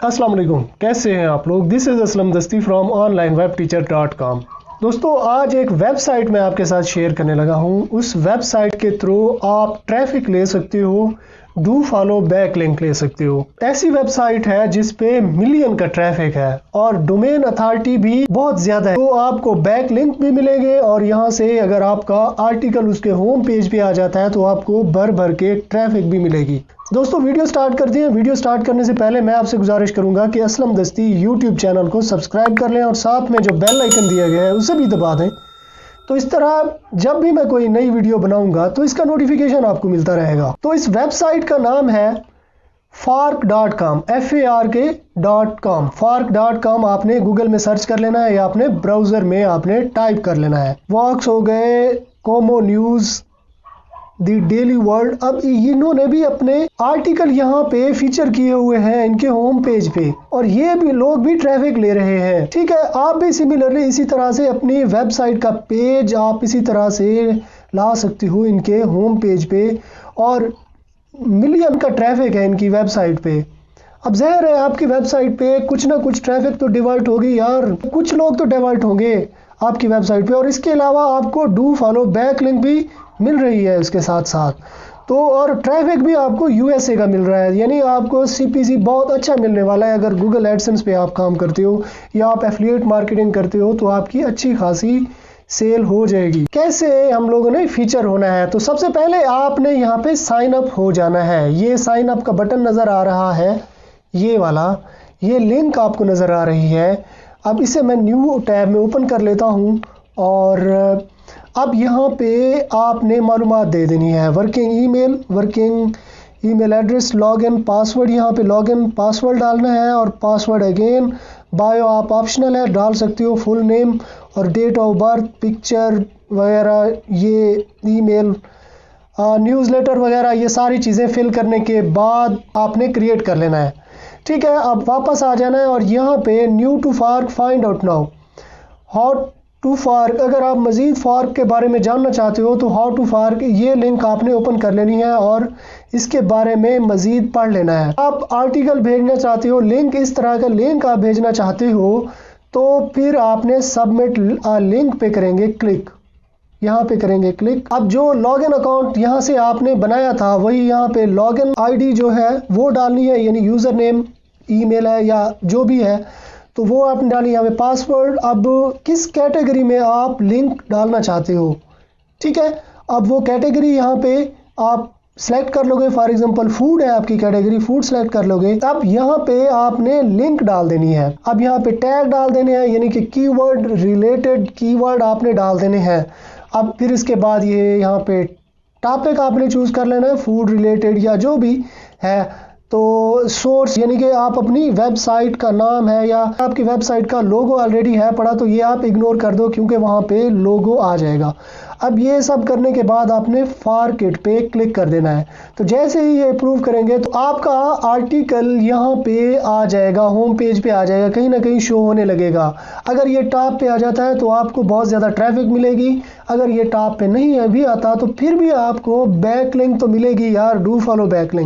अस्सलाम वालेकुम, कैसे हैं आप लोग। दिस इज़ असलम दस्ती फ्रॉम onlinewebteacher.com। दोस्तों, आज एक वेबसाइट मैं आपके साथ शेयर करने लगा हूं। उस वेबसाइट के थ्रू आप ट्रैफिक ले सकते हो, डू फॉलो बैक लिंक ले सकते हो। ऐसी वेबसाइट है जिस पे मिलियन का ट्रैफिक है और डोमेन अथॉरिटी भी बहुत ज़्यादा है, तो आपको बैक लिंक भी मिलेंगे और यहाँ से अगर आपका आर्टिकल उसके होम पेज पे आ जाता है तो आपको भर भर के ट्रैफिक भी मिलेगी। दोस्तों, वीडियो स्टार्ट करते हैं। वीडियो स्टार्ट करने से पहले मैं आपसे गुजारिश करूंगा कि असलम दस्ती यूट्यूब चैनल को सब्सक्राइब कर लें और साथ में जो बेल आइकन दिया गया है उसे भी दबा दें, तो इस तरह जब भी मैं कोई नई वीडियो बनाऊंगा तो इसका नोटिफिकेशन आपको मिलता रहेगा। तो इस वेबसाइट का नाम है fark.com, FARK.com। fark.com आपने गूगल में सर्च कर लेना है या अपने ब्राउजर में आपने टाइप कर लेना है। वॉक्स हो गए, कोमो न्यूज, दी डेली वर्ल्ड। अब इन्होंने भी अपने आर्टिकल यहाँ पे फीचर किए हुए हैं इनके होम पेज पे और ये भी लोग भी ट्रैफिक ले रहे हैं। ठीक है, आप भी सिमिलरली इसी तरह से अपनी वेबसाइट का पेज आप इसी तरह से ला सकते हो इनके होम पेज पे, और मिलियन का ट्रैफिक है इनकी वेबसाइट पे। अब ज़ाहिर है आपकी वेबसाइट पे कुछ ना कुछ ट्रैफिक तो डिवर्ट होगी यार, कुछ लोग तो डिवर्ट होंगे आपकी वेबसाइट पे। और इसके अलावा आपको डू फॉलो बैक लिंक भी मिल रही है इसके साथ साथ, तो और ट्रैफिक भी आपको यूएसए का मिल रहा है, यानी आपको सीपीसी बहुत अच्छा मिलने वाला है। अगर गूगल एडसेंस पे आप काम करते हो या आप एफिलिएट मार्केटिंग करते हो तो आपकी अच्छी खासी सेल हो जाएगी। कैसे हम लोगों ने फीचर होना है, तो सबसे पहले आपने यहाँ पे साइन अप हो जाना है। ये साइन अप का बटन नज़र आ रहा है, ये वाला, ये लिंक आपको नज़र आ रही है। अब इसे मैं न्यू टैब में ओपन कर लेता हूँ और अब यहाँ पे आपने मालूमात दे देनी है। Working email address, login password, यहाँ पे लॉगिन पासवर्ड डालना है और पासवर्ड अगेन। बायो आप ऑप्शनल है, डाल सकते हो। फुल नेम और डेट ऑफ बर्थ, पिक्चर वगैरह, ये ईमेल, न्यूज़लेटर वगैरह, ये सारी चीज़ें फिल करने के बाद आपने क्रिएट कर लेना है। ठीक है, अब वापस आ जाना है और यहाँ पे new to fork find out now, how to fork. अगर आप मज़ीद फार्क के बारे में जानना चाहते हो तो हाउ टू फार्क, ये लिंक आपने ओपन कर लेनी है और इसके बारे में मज़ीद पढ़ लेना है। आप आर्टिकल भेजना चाहते हो, लिंक इस तरह का लिंक आप भेजना चाहते हो, तो फिर आपने सबमिट लिंक पे करेंगे क्लिक, यहाँ पे करेंगे क्लिक। अब जो लॉगिन अकाउंट यहाँ से आपने बनाया था वही यहाँ पे लॉगिन आईडी जो है वो डालनी है, यानी यूज़र नेम, ईमेल है या जो भी है तो वो आपने डाली। यहाँ पे पासवर्ड, अब किस कैटेगरी में आप लिंक डालना चाहते हो। ठीक है, अब वो कैटेगरी यहाँ पे आप सेलेक्ट कर लोगे। फॉर एग्जांपल फूड है आपकी कैटेगरी, फूड सेलेक्ट कर लोगे। अब यहाँ पे आपने लिंक डाल देनी है। अब यहाँ पे टैग डाल देने हैं, यानी कि कीवर्ड, रिलेटेड कीवर्ड आपने डाल देने हैं। अब फिर इसके बाद ये यहाँ पे टॉपिक आपने चूज कर लेना है, फूड रिलेटेड या जो भी है। तो सोर्स, यानी कि आप अपनी वेबसाइट का नाम है या आपकी वेबसाइट का लोगो ऑलरेडी है पड़ा तो ये आप इग्नोर कर दो क्योंकि वहाँ पे लोगो आ जाएगा। अब ये सब करने के बाद आपने फार्क पे क्लिक कर देना है। तो जैसे ही ये अप्रूव करेंगे तो आपका आर्टिकल यहाँ पे आ जाएगा, होम पेज पे आ जाएगा, कहीं ना कहीं शो होने लगेगा। अगर ये टॉप पे आ जाता है तो आपको बहुत ज़्यादा ट्रैफिक मिलेगी। अगर ये टॉप पे नहीं भी आता तो फिर भी आपको बैक लिंक तो मिलेगी यार, डू फॉलो बैक लिंक।